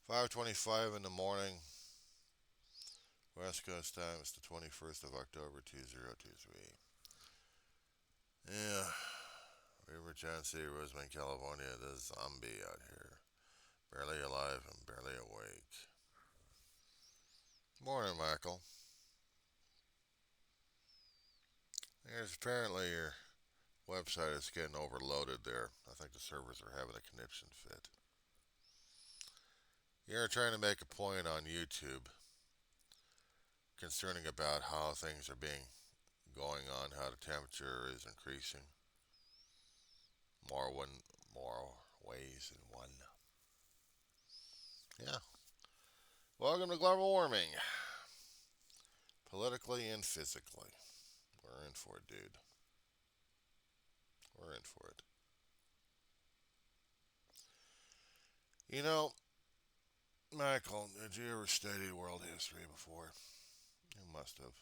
5:25 in the morning, West Coast time. It's the 21st of October, 2023. Yeah, River John City, Roseman, California. The zombie out here, barely alive and barely awake. Morning, Michael. There's apparently your website is getting overloaded there. I think the servers are having a conniption fit. You're trying to make a point on YouTube concerning about how things are being going on, how the temperature is increasing more ways than one. Yeah. Welcome to global warming, politically and physically. We're in for it, dude. We're in for it. You know, Michael, did you ever study world history before? You must have.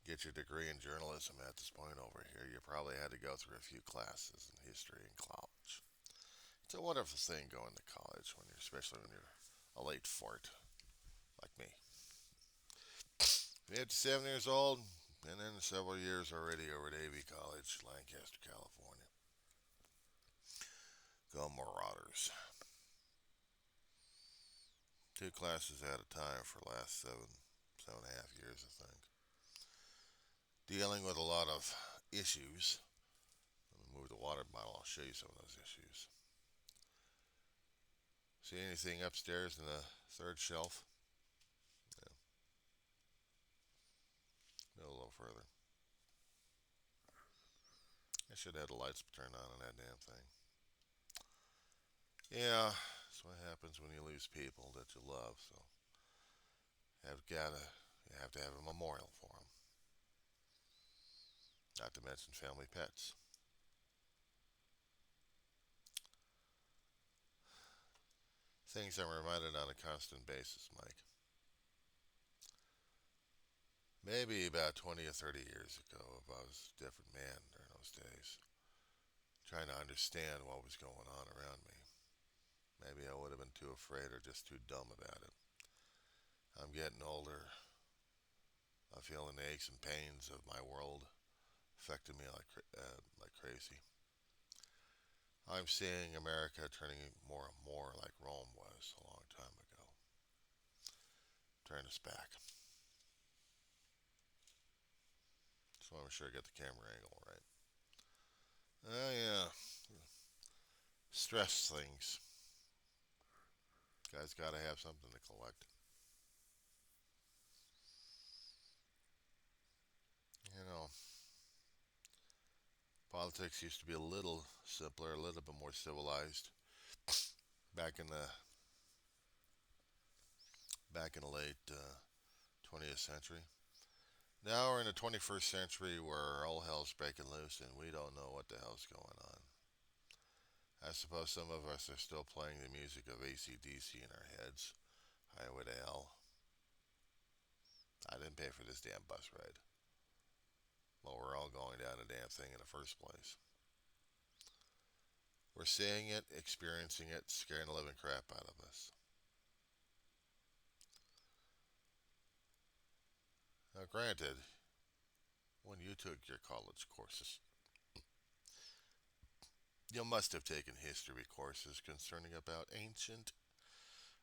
Get your degree in journalism at this point over here. You probably had to go through a few classes in history in college. It's a wonderful thing going to college when you're, especially when you're a late fart like me. 57 years old, and then several years already over at AV College, Lancaster, California. Go Marauders. Two classes at a time for the last 7.5 years, I think. Dealing with a lot of issues. Let me move the water bottle. I'll show you some of those issues. See anything upstairs in the third shelf? Yeah, go a little further. I should have the lights turned on that damn thing. Yeah, that's what happens when you lose people that you love. So you have to have a memorial for them. Not to mention family pets. Things I'm reminded on a constant basis, Mike. Maybe about 20 or 30 years ago, if I was a different man during those days, trying to understand what was going on around me. Maybe I would have been too afraid or just too dumb about it. I'm getting older. I feel the aches and pains of my world affecting me like crazy. I'm seeing America turning more and more like Rome was a long time ago. Turn us back. Just want to make sure I get the camera angle right. Oh, yeah. Stress things. Guys got to have something to collect. You know, politics used to be a little simpler, a little bit more civilized back in the late 20th century. Now we're in the 21st century where all hell's breaking loose and we don't know what the hell's going on. I suppose some of us are still playing the music of AC/DC in our heads. Highway to Hell. I didn't pay for this damn bus ride. Well, we're all going down the damn thing in the first place. We're seeing it, experiencing it, scaring the living crap out of us. Now, granted, when you took your college courses, you must have taken history courses concerning about ancient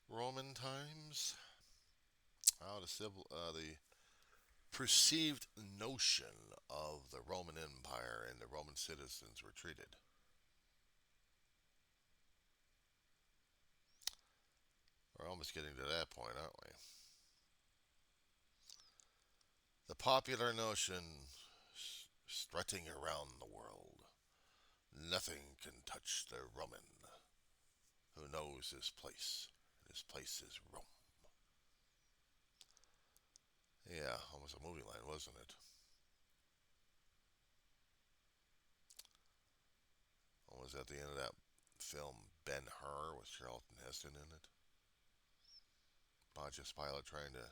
Roman times. How the perceived notion of the Roman Empire and the Roman citizens were treated. We're almost getting to that point, aren't we? The popular notion strutting around the world. Nothing can touch the Roman who knows his place. His place is Rome. Yeah, almost a movie line, wasn't it? Was at the end of that film Ben Hur with Charlton Heston in it? Pontius Pilate trying to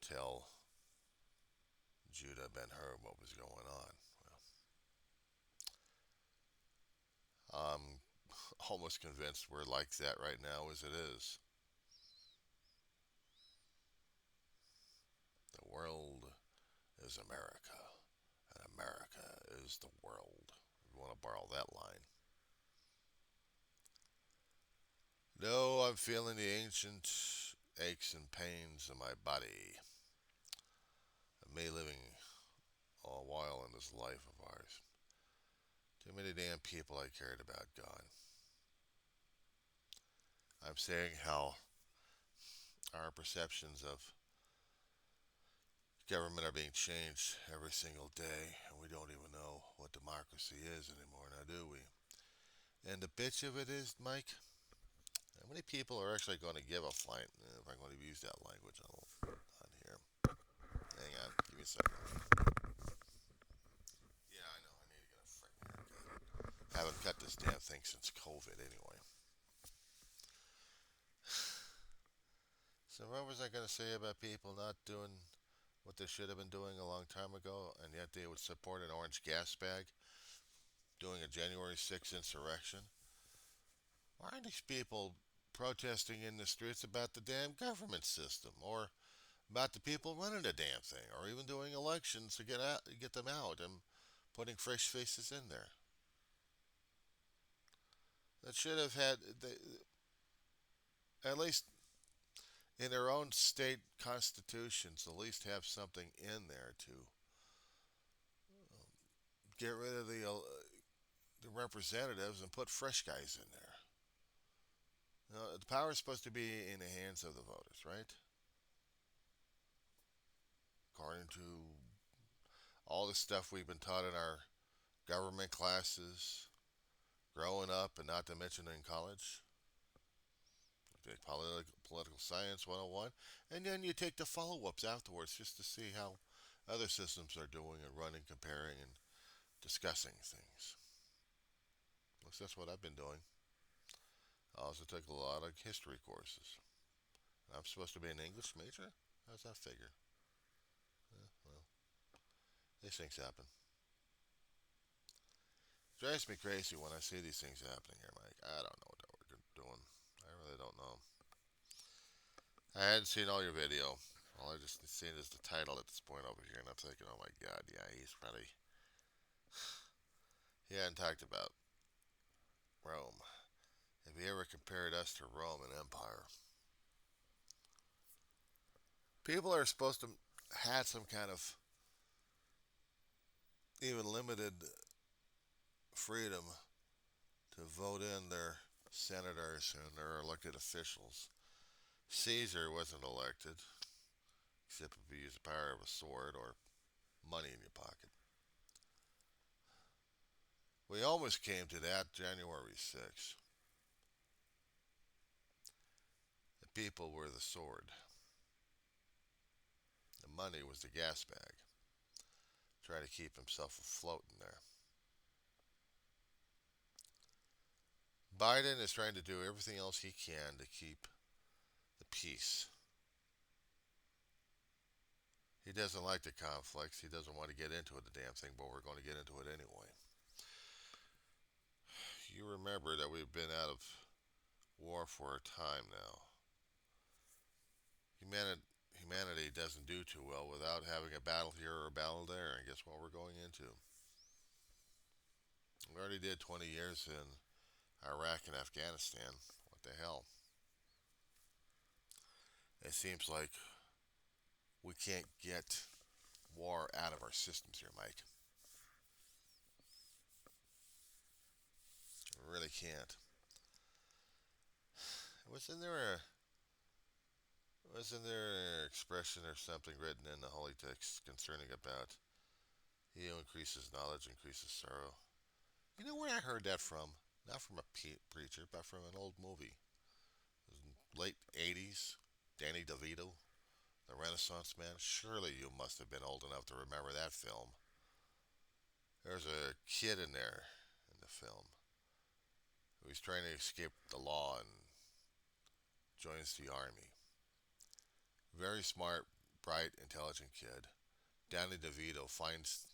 tell Judah Ben Hur what was going on. Well, almost convinced we're like that right now as it is. The world is America, and America is the world. If you want to borrow that line. No, I'm feeling the ancient aches and pains in my body of me living a while in this life of ours. Too many damn people I cared about gone. I'm saying how our perceptions of government are being changed every single day, and we don't even know what democracy is anymore, now do we? And the bitch of it is, Mike, how many people are actually going to give a flight? If I'm going to use that language on here. Hang on, give me a second. Yeah, I know. I need to get a freaking haircut. Haven't cut this damn thing since COVID, anyway. So what was I going to say about people not doing what they should have been doing a long time ago, and yet they would support an orange gas bag doing a January 6th insurrection? Why aren't these people protesting in the streets about the damn government system, or about the people running the damn thing, or even doing elections to get them out and putting fresh faces in there? That should have had at least in their own state constitutions, at least have something in there to get rid of the representatives and put fresh guys in there. The power is supposed to be in the hands of the voters, right? According to all the stuff we've been taught in our government classes growing up, and not to mention in college. You take political science 101, and then you take the follow ups afterwards just to see how other systems are doing and running, comparing, and discussing things. At least that's what I've been doing. I also took a lot of history courses. I'm supposed to be an English major? How's that figure? Well, these things happen. It drives me crazy when I see these things happening here, Mike. I don't know what we're doing. I really don't know. I hadn't seen all your video. All I just seen is the title at this point over here, and I'm thinking, oh my god, yeah, he's probably. He hadn't talked about Rome. Have you ever compared us to Rome and Empire? People are supposed to have some kind of even limited freedom to vote in their senators and their elected officials. Caesar wasn't elected, except if you use the power of a sword or money in your pocket. We almost came to that January 6th. The people were the sword. The money was the gas bag. Try to keep himself afloat in there. Biden is trying to do everything else he can to keep the peace. He doesn't like the conflicts. He doesn't want to get into it, the damn thing, but we're going to get into it anyway. You remember that we've been out of war for a time now. Humanity doesn't do too well without having a battle here or a battle there, and guess what we're going into? We already did 20 years in Iraq and Afghanistan. What the hell? It seems like we can't get war out of our systems here, Mike. We really can't. Wasn't there a wasn't there an expression or something written in the holy text concerning about he who increases knowledge increases sorrow? You know where I heard that from? Not from a preacher, but from an old movie. It was in late 80s. Danny DeVito, the Renaissance Man. Surely you must have been old enough to remember that film. There's a kid in there in the film who is trying to escape the law and joins the army. Very smart, bright, intelligent kid. Danny DeVito finds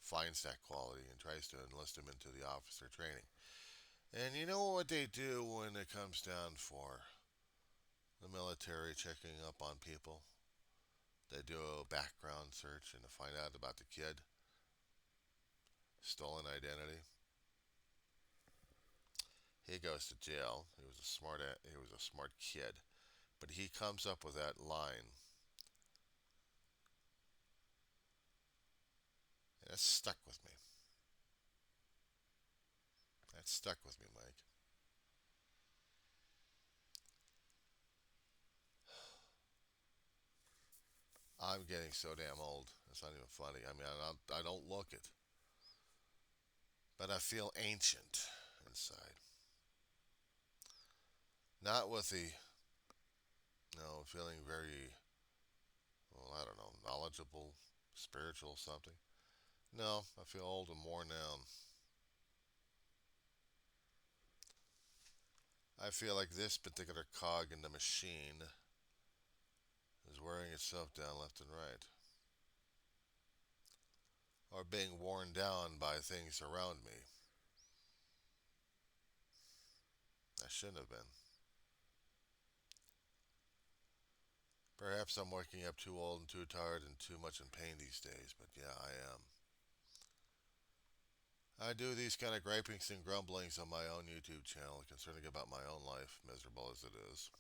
that quality and tries to enlist him into the officer training. And you know what they do when it comes down for the military checking up on people? They do a background search and to find out about the kid, stolen identity. He goes to jail. He was a smart kid, but he comes up with that line, and it stuck with me. That stuck with me, Mike. I'm getting so damn old. It's not even funny. I mean, I don't look it, but I feel ancient inside. Not with the, feeling very, well, I don't know, knowledgeable, spiritual, something. No, I feel old and worn down. I feel like this particular cog in the machine is wearing itself down left and right, or being worn down by things around me. I shouldn't have been. Perhaps I'm waking up too old and too tired and too much in pain these days, but yeah, I am. I do these kind of gripings and grumblings on my own YouTube channel concerning about my own life, miserable as it is.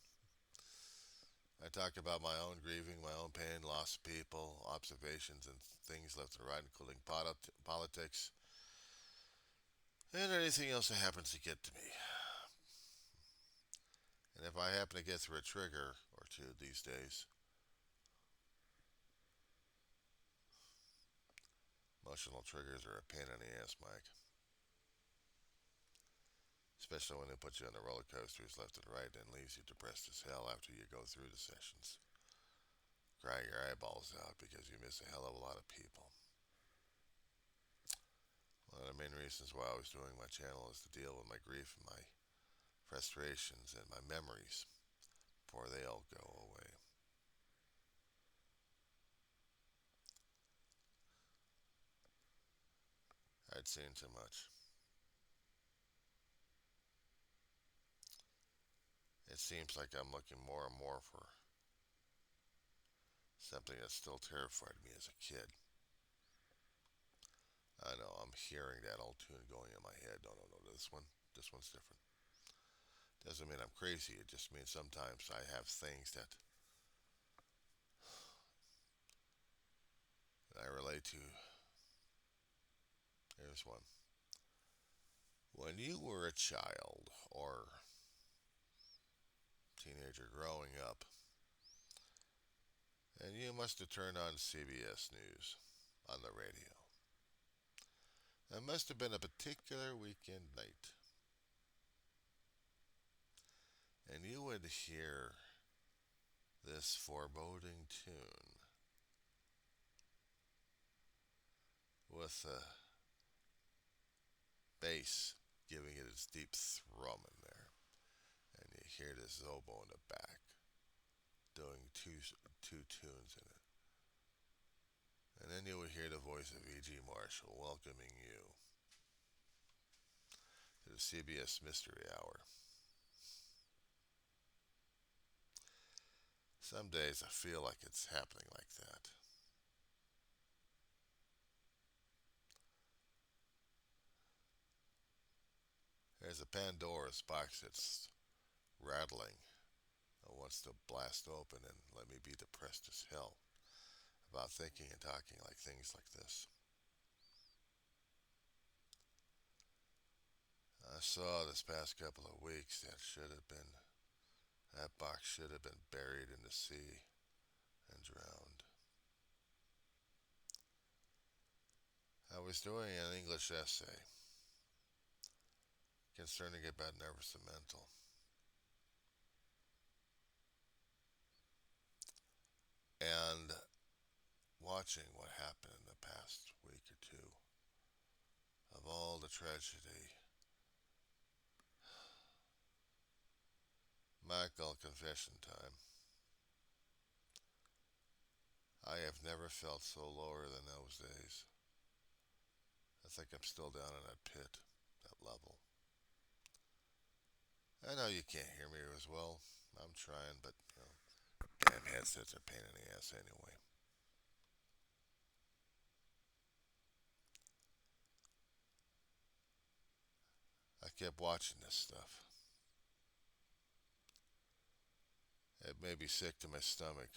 I talk about my own grieving, my own pain, lost people, observations, and things left and right, including politics and anything else that happens to get to me. And if I happen to get through a trigger or two these days, emotional triggers are a pain in the ass, Mike. Especially when they put you on the roller coasters left and right and leaves you depressed as hell after you go through the sessions. Crying your eyeballs out because you miss a hell of a lot of people. One of the main reasons why I was doing my channel is to deal with my grief and my frustrations and my memories before they all go away. I'd seen too much. It seems like I'm looking more and more for something that still terrified me as a kid. I know I'm hearing that old tune going in my head. No, no, no, this one's different. Doesn't mean I'm crazy. It just means sometimes I have things that I relate to. Here's one. When you were a child or teenager growing up, and you must have turned on CBS News on the radio. It must have been a particular weekend night, and you would hear this foreboding tune with the bass giving it its deep thrum in there, and you hear this oboe in the back doing two tunes in it. And then you would hear the voice of E.G. Marshall welcoming you to the CBS Mystery Hour. Some days I feel like it's happening like that. There's a Pandora's box that's rattling. I wants to blast open and let me be depressed as hell about thinking and talking like things like this. I saw this past couple of weeks that box should have been buried in the sea and drowned. I was doing an English essay concerning about nervous and mental, and watching what happened in the past week or two of all the tragedy. Michael, confession time. I have never felt so lower than those days. I think I'm still down in that pit, that level. I know you can't hear me as well. I'm trying, but damn headsets are a pain in the ass anyway. I kept watching this stuff. It made me sick to my stomach.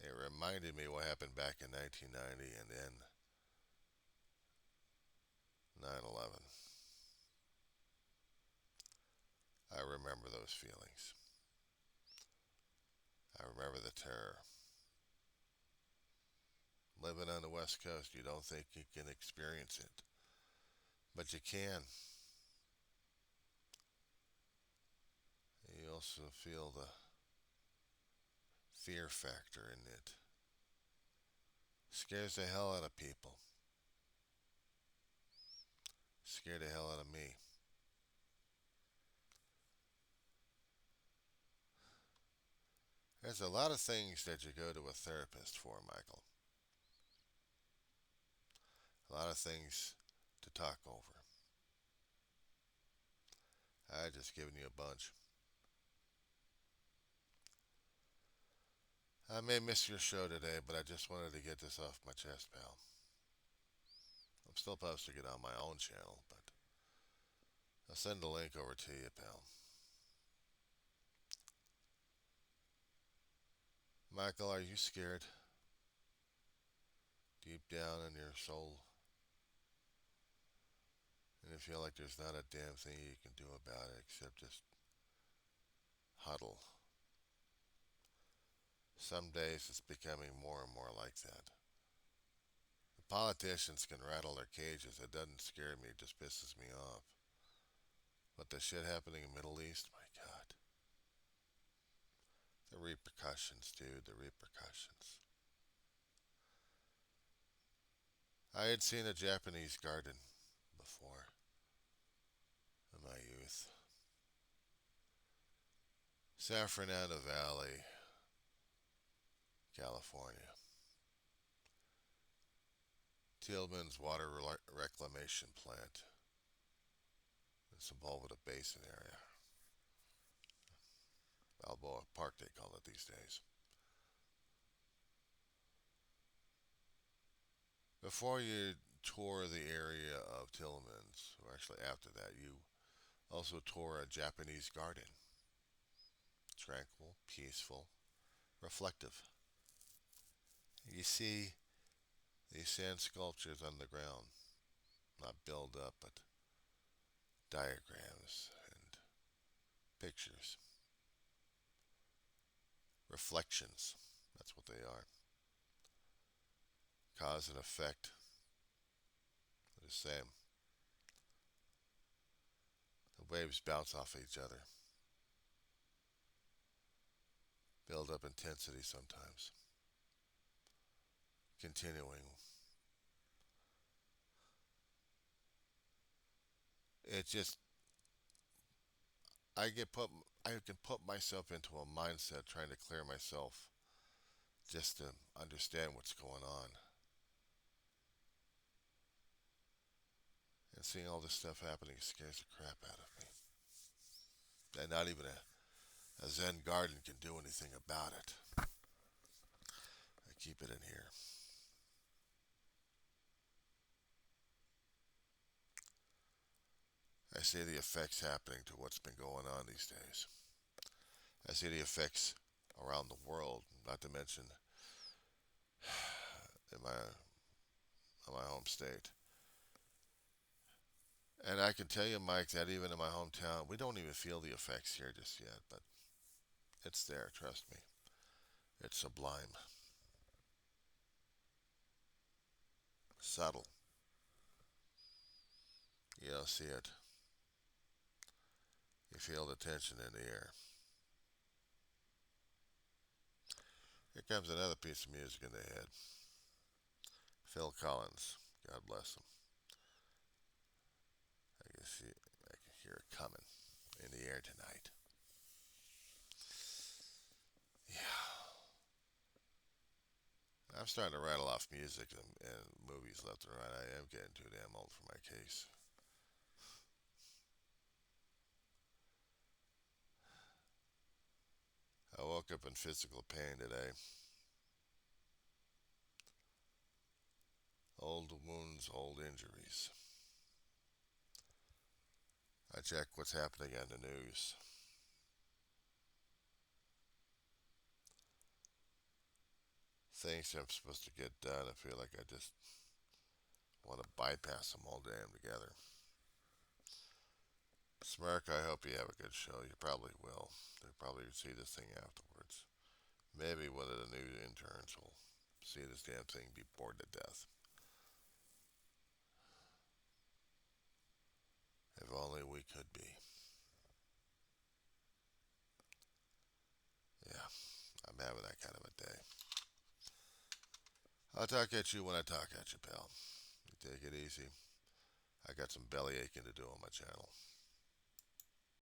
It reminded me what happened back in 1990 and then 9/11. I remember those feelings. I remember the terror. Living on the West Coast, you don't think you can experience it, but you can. You also feel the fear factor in it. Scares the hell out of people. Scared the hell out of me. There's a lot of things that you go to a therapist for, Michael. A lot of things to talk over. I just given you a bunch. I may miss your show today, but I just wanted to get this off my chest, pal. I'm still posting it on my own channel, but I'll send the link over to you, pal. Michael, are you scared? Deep down in your soul? And you feel like there's not a damn thing you can do about it except just huddle. Some days it's becoming more and more like that. The politicians can rattle their cages. It doesn't scare me, it just pisses me off. But the shit happening in the Middle East, my God. The repercussions, dude, the repercussions. I had seen a Japanese garden before in my youth. San Fernando Valley, California. Tillman's Water Reclamation Plant in Sepulveda Basin area. Balboa Park, they call it these days. Before you tour the area of Tillman's, or actually after that, you also tour a Japanese garden. Tranquil, peaceful, reflective. You see these sand sculptures on the ground, not build up, but diagrams and pictures. Reflections, that's what they are. Cause and effect, they're the same. The waves bounce off each other, build up intensity sometimes. Continuing. It just, I get put, I can put myself into a mindset trying to clear myself just to understand what's going on. And seeing all this stuff happening scares the crap out of me. And not even a Zen garden can do anything about it. I keep it in here. I see the effects happening to what's been going on these days. I see the effects around the world, not to mention in my home state. And I can tell you, Mike, that even in my hometown, we don't even feel the effects here just yet, but it's there, trust me. It's sublime, subtle. You don't see it. You feel the tension in the air. Here comes another piece of music in the head. Phil Collins, God bless him. I can hear it coming in the air tonight. Yeah, I'm starting to rattle off music and movies left and right. I am getting too damn old for my case. woke up in physical pain today. Old wounds, old injuries. I check what's happening on the news. Things I'm supposed to get done, I feel like I just want to bypass them all damn together. Smirk, I hope you have a good show. You probably will. They'll probably see this thing afterwards. Maybe one of the new interns will see this damn thing be bored to death. If only we could be. Yeah, I'm having that kind of a day. I'll talk at you when I talk at you, pal. You take it easy. I got some belly aching to do on my channel.